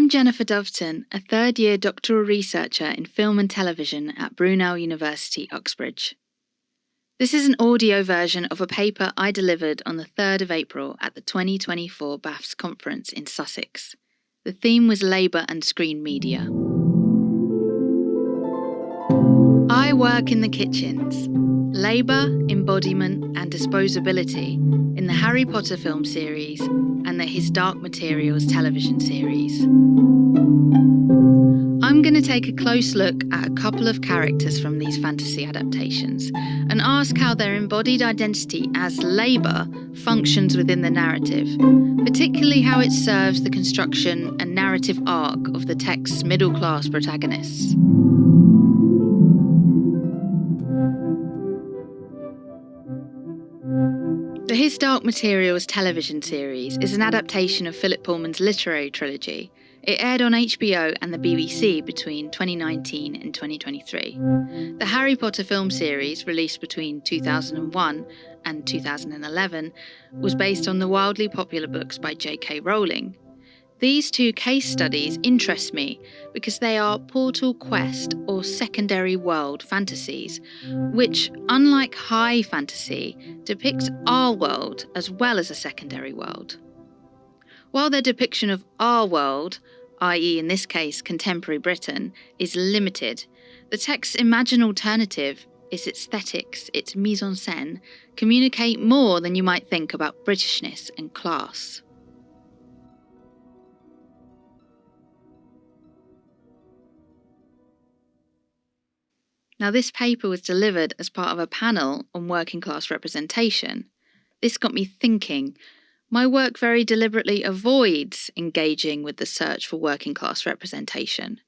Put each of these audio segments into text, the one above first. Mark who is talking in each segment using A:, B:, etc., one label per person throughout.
A: I'm Jennifer Doveton, a third-year doctoral researcher in film and television at Brunel University, Uxbridge. This is an audio version of a paper I delivered on the 3rd of April at the 2024 BAFTSS conference in Sussex. The theme was Labour and Screen Media. I work in the kitchens, Labour, Embodiment and Disposability in the Harry Potter film series and the His Dark Materials television series. I'm going to take a close look at a couple of characters from these fantasy adaptations and ask how their embodied identity as Labour functions within the narrative, particularly how it serves the construction and narrative arc of the text's middle-class protagonists. The His Dark Materials television series is an adaptation of Philip Pullman's literary trilogy. It aired on HBO and the BBC between 2019 and 2023. The Harry Potter film series, released between 2001 and 2011, was based on the wildly popular books by J.K. Rowling. These two case studies interest me because they are portal quest or secondary world fantasies, which, unlike high fantasy, depict our world as well as a secondary world. While their depiction of our world, i.e. in this case contemporary Britain, is limited, the text's imagined alternative, its aesthetics, its mise-en-scène, communicate more than you might think about Britishness and class. Now, this paper was delivered as part of a panel on working class representation. This got me thinking. My work very deliberately avoids engaging with the search for working class representation.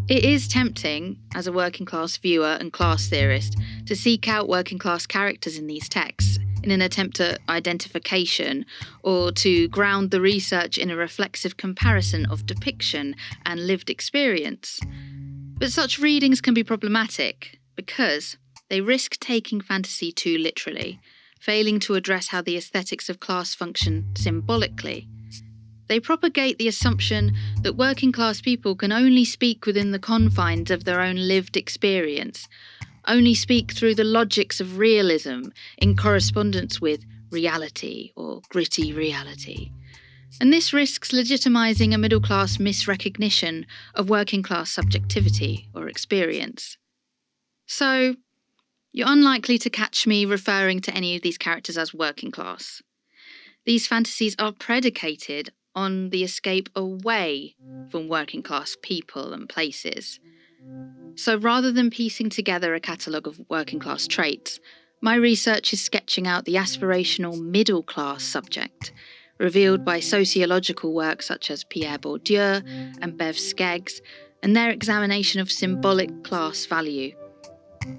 A: It is tempting, as a working class viewer and class theorist, to seek out working class characters in these texts in an attempt at identification or to ground the research in a reflexive comparison of depiction and lived experience. But such readings can be problematic because they risk taking fantasy too literally, failing to address how the aesthetics of class function symbolically. They propagate the assumption that working class people can only speak within the confines of their own lived experience, only speak through the logics of realism in correspondence with reality or gritty reality. And this risks legitimising a middle-class misrecognition of working-class subjectivity or experience. So, you're unlikely to catch me referring to any of these characters as working class. These fantasies are predicated on the escape away from working-class people and places. So rather than piecing together a catalogue of working-class traits, my research is sketching out the aspirational middle-class subject, revealed by sociological work such as Pierre Bourdieu and Bev Skeggs, and their examination of symbolic class value.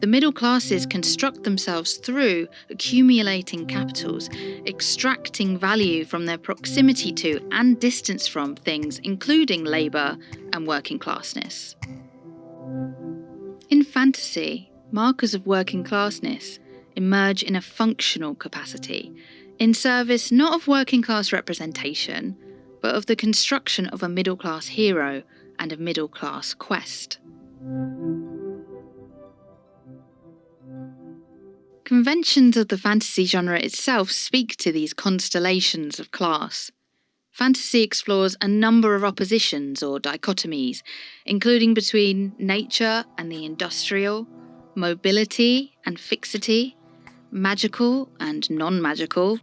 A: The middle classes construct themselves through accumulating capitals, extracting value from their proximity to and distance from things, including labour and working classness. In fantasy, markers of working classness emerge in a functional capacity, in service not of working class representation, but of the construction of a middle class hero and a middle class quest. Conventions of the fantasy genre itself speak to these constellations of class. Fantasy explores a number of oppositions or dichotomies, including between nature and the industrial, mobility and fixity, magical and non-magical,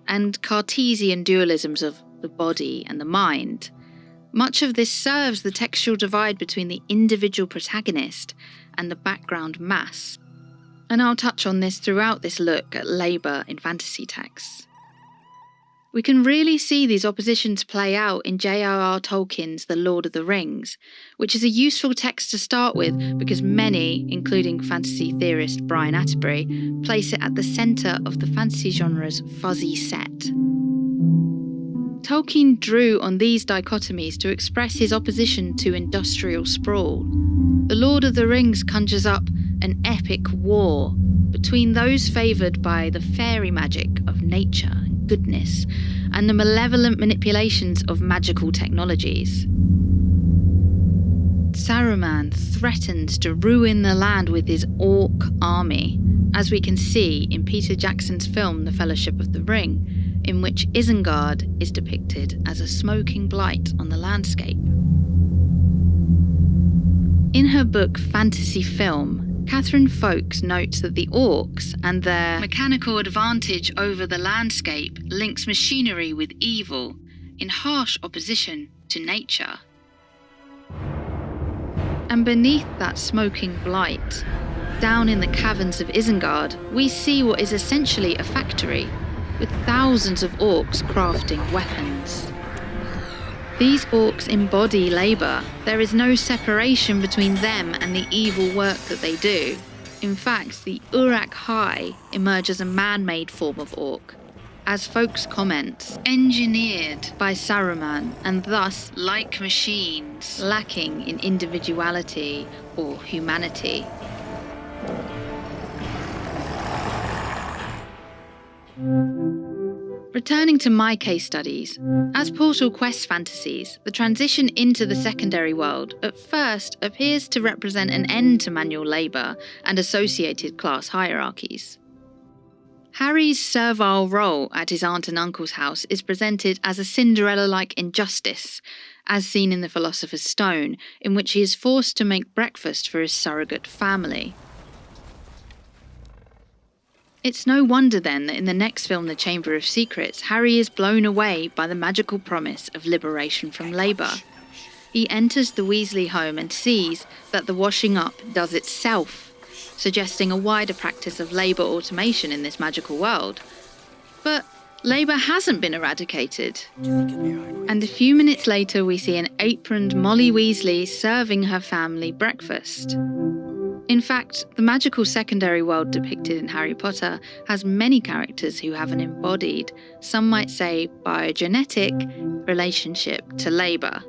A: and Cartesian dualisms of the body and the mind. Much of this serves the textual divide between the individual protagonist and the background mass. And I'll touch on this throughout this look at labour in fantasy texts. We can really see these oppositions play out in J.R.R. Tolkien's The Lord of the Rings, which is a useful text to start with because many, including fantasy theorist Brian Atterbury, place it at the centre of the fantasy genre's fuzzy set. Tolkien drew on these dichotomies to express his opposition to industrial sprawl. The Lord of the Rings conjures up an epic war between those favoured by the fairy magic of nature and goodness and the malevolent manipulations of magical technologies. Saruman threatens to ruin the land with his orc army, as we can see in Peter Jackson's film The Fellowship of the Ring, in which Isengard is depicted as a smoking blight on the landscape. In her book Fantasy Film, Catherine Folks notes that the orcs and their mechanical advantage over the landscape links machinery with evil, in harsh opposition to nature. And beneath that smoking blight, down in the caverns of Isengard, we see what is essentially a factory, with thousands of orcs crafting weapons. These orcs embody labour. There is no separation between them and the evil work that they do. In fact, the Urak High emerge as a man-made form of orc, as Folks comments, engineered by Saruman and thus, like machines, lacking in individuality or humanity. Returning to my case studies, as Portal Quest fantasies, the transition into the secondary world at first appears to represent an end to manual labour and associated class hierarchies. Harry's servile role at his aunt and uncle's house is presented as a Cinderella-like injustice, as seen in The Philosopher's Stone, in which he is forced to make breakfast for his surrogate family. It's no wonder then that in the next film, The Chamber of Secrets, Harry is blown away by the magical promise of liberation from labour. He enters the Weasley home and sees that the washing up does itself, suggesting a wider practice of labour automation in this magical world. But labour hasn't been eradicated. And a few minutes later we see an aproned Molly Weasley serving her family breakfast. In fact, the magical secondary world depicted in Harry Potter has many characters who have an embodied, some might say biogenetic, relationship to labour.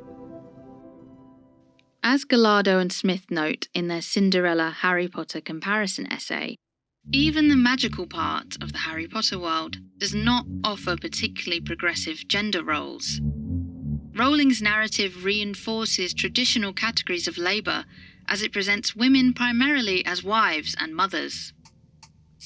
A: As Gallardo and Smith note in their Cinderella-Harry Potter comparison essay, even the magical part of the Harry Potter world does not offer particularly progressive gender roles. Rowling's narrative reinforces traditional categories of labour as it presents women primarily as wives and mothers.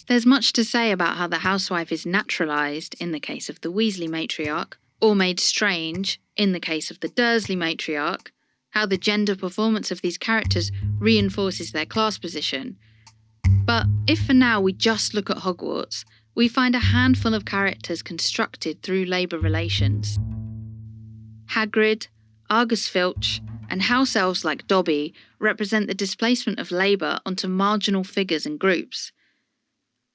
A: There's much to say about how the housewife is naturalised in the case of the Weasley matriarch, or made strange in the case of the Dursley matriarch, how the gender performance of these characters reinforces their class position. But if for now we just look at Hogwarts, we find a handful of characters constructed through labour relations. Hagrid, Argus Filch, and house elves like Dobby represent the displacement of labour onto marginal figures and groups.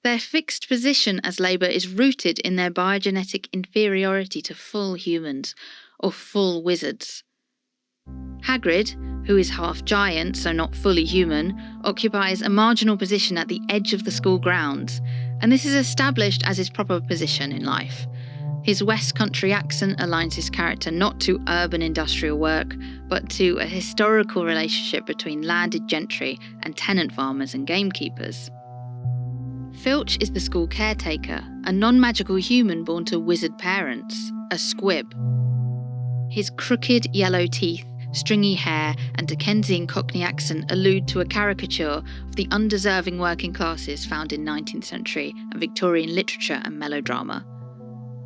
A: Their fixed position as labour is rooted in their biogenetic inferiority to full humans, or full wizards. Hagrid, who is half giant, so not fully human, occupies a marginal position at the edge of the school grounds, and this is established as his proper position in life. His West Country accent aligns his character not to urban industrial work, but to a historical relationship between landed gentry and tenant farmers and gamekeepers. Filch is the school caretaker, a non-magical human born to wizard parents, a squib. His crooked yellow teeth, stringy hair and Dickensian Cockney accent allude to a caricature of the undeserving working classes found in 19th century and Victorian literature and melodrama.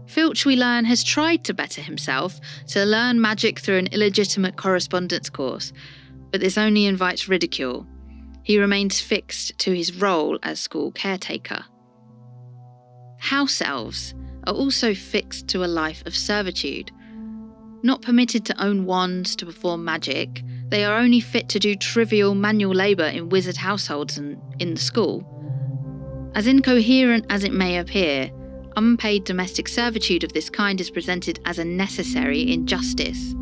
A: Filch, we learn, has tried to better himself, to learn magic through an illegitimate correspondence course, but this only invites ridicule. He remains fixed to his role as school caretaker. House elves are also fixed to a life of servitude. Not permitted to own wands to perform magic, they are only fit to do trivial manual labour in wizard households and in the school. As incoherent as it may appear, unpaid domestic servitude of this kind is presented as a necessary injustice.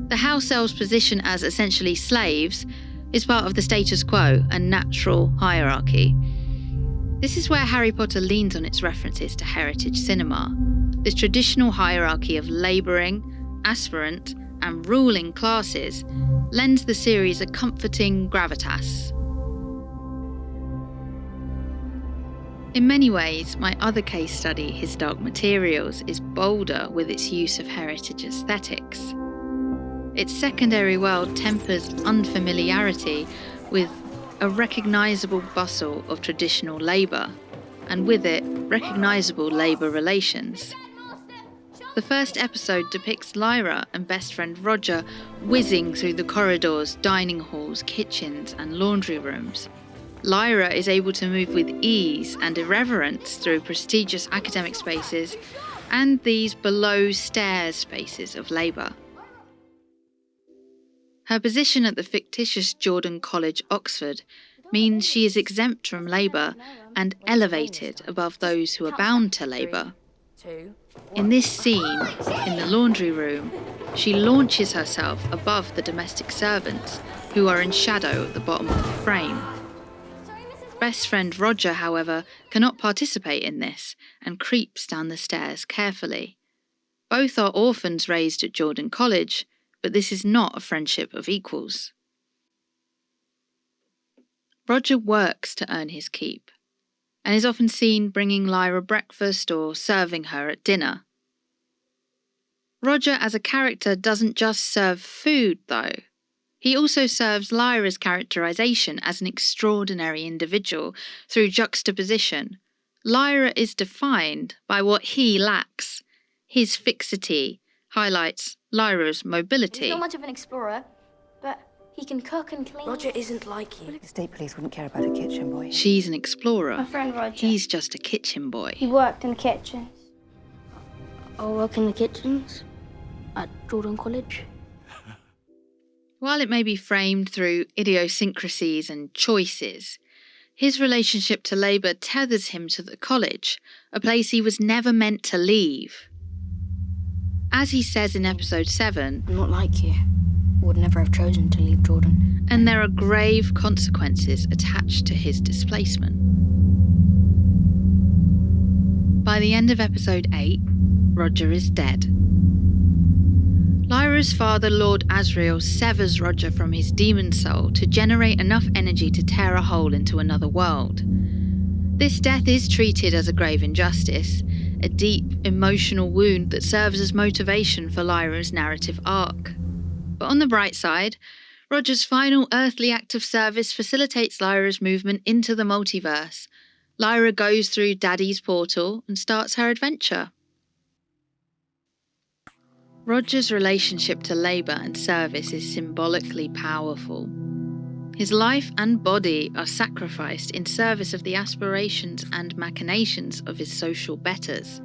A: The house elves' position as essentially slaves is part of the status quo and natural hierarchy. This is where Harry Potter leans on its references to heritage cinema. This traditional hierarchy of labouring, aspirant, and ruling classes lends the series a comforting gravitas. In many ways, my other case study, His Dark Materials, is bolder with its use of heritage aesthetics. Its secondary world tempers unfamiliarity with a recognisable bustle of traditional labour, and with it, recognisable labour relations. The first episode depicts Lyra and best friend Roger whizzing through the corridors, dining halls, kitchens and laundry rooms. Lyra is able to move with ease and irreverence through prestigious academic spaces and these below-stairs spaces of labour. Her position at the fictitious Jordan College, Oxford, means she is exempt from labour and elevated above those who are bound to labour. In this scene, in the laundry room, she launches herself above the domestic servants who are in shadow at the bottom of the frame. Best friend Roger, however, cannot participate in this and creeps down the stairs carefully. Both are orphans raised at Jordan College, but this is not a friendship of equals. Roger works to earn his keep, and is often seen bringing Lyra breakfast or serving her at dinner. Roger as a character doesn't just serve food, though. He also serves Lyra's characterisation as an extraordinary individual through juxtaposition. Lyra is defined by what he lacks. His fixity highlights Lyra's mobility.
B: He's not much of an explorer, but he can cook and clean.
C: Roger isn't like you.
D: The state police wouldn't care about a kitchen boy.
A: She's an explorer.
B: My friend Roger.
A: He's just a kitchen boy.
B: He worked in the kitchens. I'll work in the kitchens at Jordan College.
A: While it may be framed through idiosyncrasies and choices, his relationship to labour tethers him to the college, a place he was never meant to leave. As he says in episode 7,
B: I'm not like you. Would never have chosen to leave Jordan.
A: And there are grave consequences attached to his displacement. By the end of episode 8, Roger is dead. Lyra's father, Lord Asriel, severs Roger from his demon soul to generate enough energy to tear a hole into another world. This death is treated as a grave injustice, a deep, emotional wound that serves as motivation for Lyra's narrative arc. But on the bright side, Roger's final earthly act of service facilitates Lyra's movement into the multiverse. Lyra goes through Daddy's portal and starts her adventure. Roger's relationship to labour and service is symbolically powerful. His life and body are sacrificed in service of the aspirations and machinations of his social betters.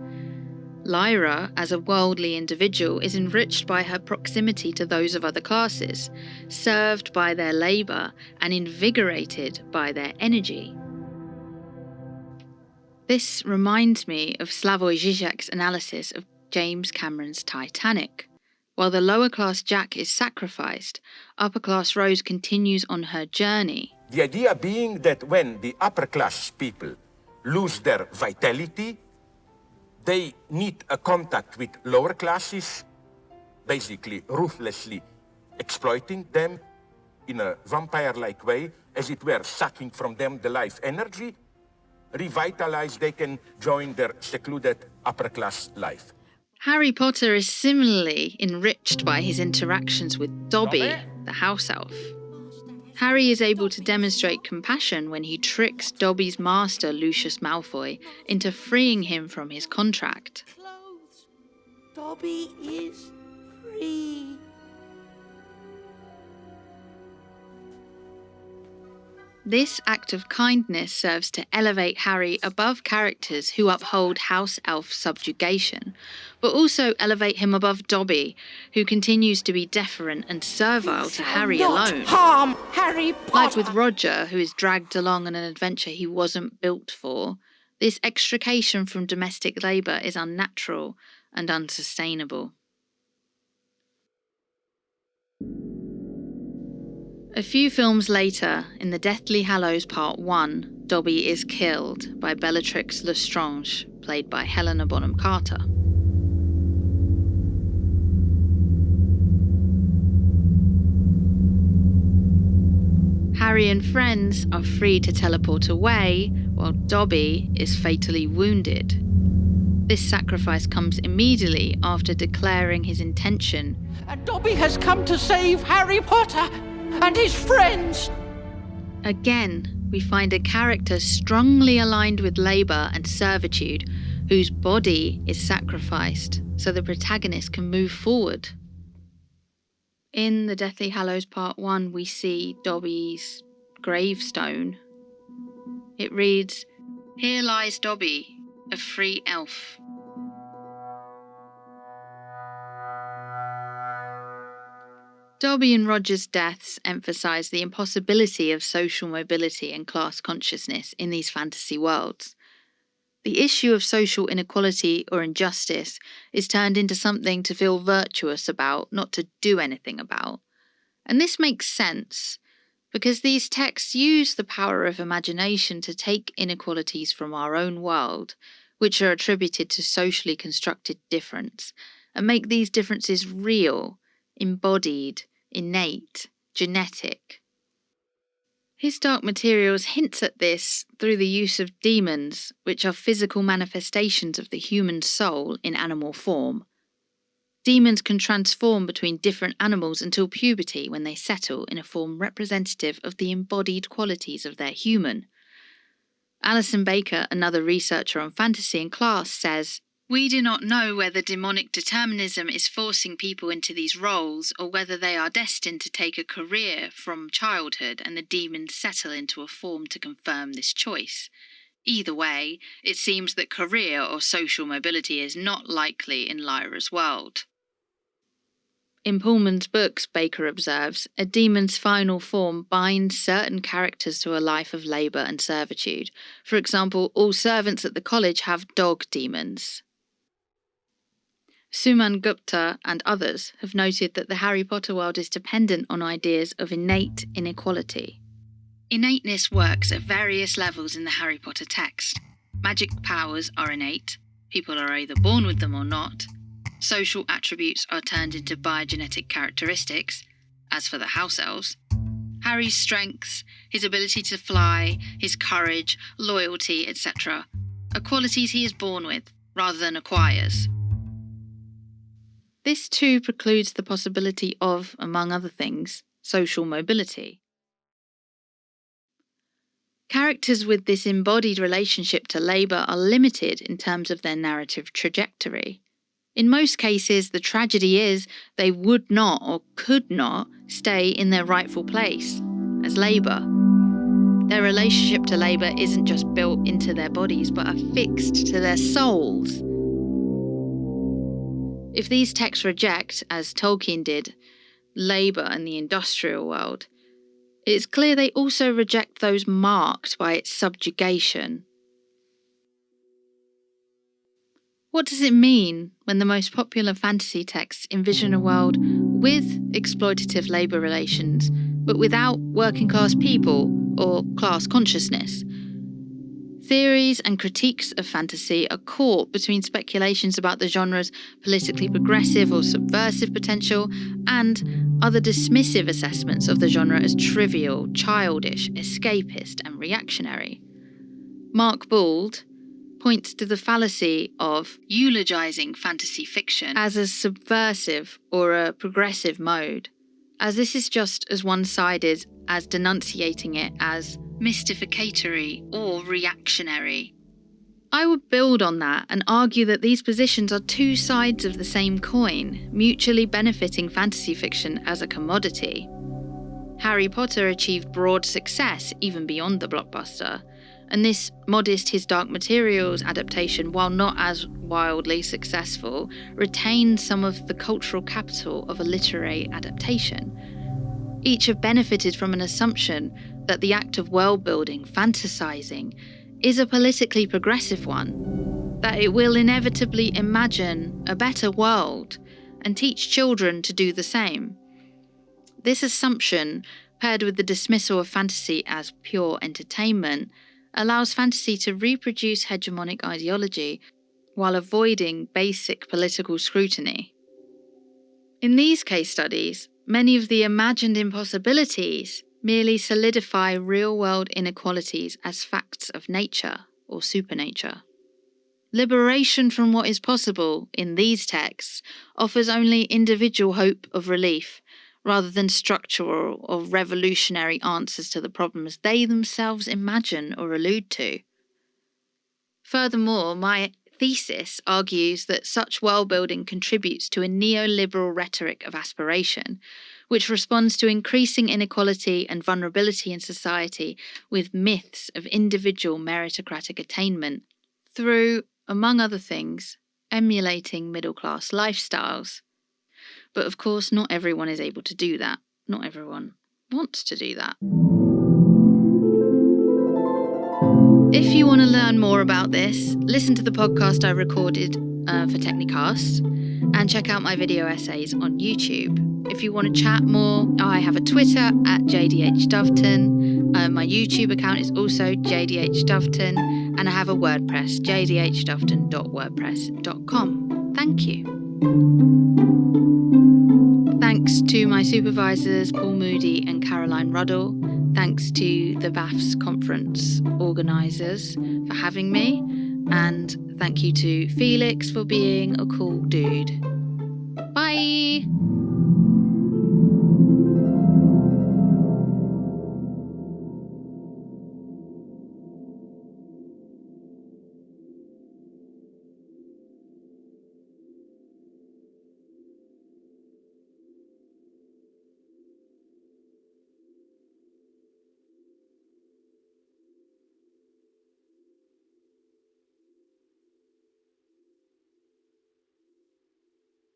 A: Lyra, as a worldly individual, is enriched by her proximity to those of other classes, served by their labour and invigorated by their energy. This reminds me of Slavoj Žižek's analysis of James Cameron's Titanic. While the lower class Jack is sacrificed, upper class Rose continues on her journey.
E: The idea being that when the upper class people lose their vitality, they need a contact with lower classes, basically ruthlessly exploiting them in a vampire-like way, as it were, sucking from them the life energy. Revitalized, they can join their secluded upper class life.
A: Harry Potter is similarly enriched by his interactions with Dobby, the house elf. Harry is able to demonstrate compassion when he tricks Dobby's master, Lucius Malfoy, into freeing him from his contract.
C: Clothes. Dobby is free.
A: This act of kindness serves to elevate Harry above characters who uphold house elf subjugation, but also elevate him above Dobby, who continues to be deferent and servile to Harry alone.
C: Harm Harry Potter.
A: Like with Roger, who is dragged along on an adventure he wasn't built for, this extrication from domestic labour is unnatural and unsustainable. A few films later, in The Deathly Hallows Part 1, Dobby is killed by Bellatrix Lestrange, played by Helena Bonham Carter. Harry and friends are free to teleport away, while Dobby is fatally wounded. This sacrifice comes immediately after declaring his intention.
C: And Dobby has come to save Harry Potter and his friends.
A: Again, we find a character strongly aligned with labour and servitude, whose body is sacrificed so the protagonist can move forward. In The Deathly Hallows Part 1, we see Dobby's gravestone. It reads, "Here lies Dobby, a free elf." Dobby and Roger's deaths emphasise the impossibility of social mobility and class consciousness in these fantasy worlds. The issue of social inequality or injustice is turned into something to feel virtuous about, not to do anything about. And this makes sense, because these texts use the power of imagination to take inequalities from our own world, which are attributed to socially constructed difference, and make these differences real, embodied, innate, genetic. His Dark Materials hints at this through the use of demons, which are physical manifestations of the human soul in animal form. Demons can transform between different animals until puberty, when they settle in a form representative of the embodied qualities of their human. Alison Baker, another researcher on fantasy and class, says, "We do not know whether demonic determinism is forcing people into these roles, or whether they are destined to take a career from childhood and the demons settle into a form to confirm this choice. Either way, it seems that career or social mobility is not likely in Lyra's world." In Pullman's books, Baker observes, a demon's final form binds certain characters to a life of labour and servitude. For example, all servants at the college have dog demons. Suman Gupta and others have noted that the Harry Potter world is dependent on ideas of innate inequality. Innateness works at various levels in the Harry Potter text. Magic powers are innate. People are either born with them or not. Social attributes are turned into biogenetic characteristics, as for the house elves. Harry's strengths, his ability to fly, his courage, loyalty, etc., are qualities he is born with, rather than acquires. This too precludes the possibility of, among other things, social mobility. Characters with this embodied relationship to labour are limited in terms of their narrative trajectory. In most cases, the tragedy is they would not or could not stay in their rightful place as labour. Their relationship to labour isn't just built into their bodies, but affixed to their souls. If these texts reject, as Tolkien did, labour and the industrial world, it's clear they also reject those marked by its subjugation. What does it mean when the most popular fantasy texts envision a world with exploitative labour relations, but without working class people or class consciousness? Theories and critiques of fantasy are caught between speculations about the genre's politically progressive or subversive potential and other dismissive assessments of the genre as trivial, childish, escapist and reactionary. Mark Bould points to the fallacy of eulogising fantasy fiction as a subversive or a progressive mode, as this is just as one-sided as denunciating it as mystificatory or reactionary. I would build on that and argue that these positions are two sides of the same coin, mutually benefiting fantasy fiction as a commodity. Harry Potter achieved broad success even beyond the blockbuster, and this modest His Dark Materials adaptation, while not as wildly successful, retained some of the cultural capital of a literary adaptation. Each have benefited from an assumption that the act of world-building, fantasizing, is a politically progressive one, that it will inevitably imagine a better world and teach children to do the same. This assumption, paired with the dismissal of fantasy as pure entertainment, allows fantasy to reproduce hegemonic ideology while avoiding basic political scrutiny. In these case studies, many of the imagined impossibilities merely solidify real-world inequalities as facts of nature or supernature. Liberation from what is possible in these texts offers only individual hope of relief, rather than structural or revolutionary answers to the problems they themselves imagine or allude to. Furthermore, my thesis argues that such world-building contributes to a neoliberal rhetoric of aspiration, which responds to increasing inequality and vulnerability in society with myths of individual meritocratic attainment through, among other things, emulating middle-class lifestyles. But of course, not everyone is able to do that. Not everyone wants to do that. If you want to learn more about this, listen to the podcast I recorded for Technecast and check out my video essays on YouTube. If you want to chat more, I have a Twitter at jdhdovton. My YouTube account is also jdhdovton, and I have a WordPress, jdhdovton.wordpress.com. Thank you. Thanks to my supervisors, Paul Moody and Caroline Ruddle. Thanks to the BAFTSS conference organisers for having me. And thank you to Felix for being a cool dude. Bye!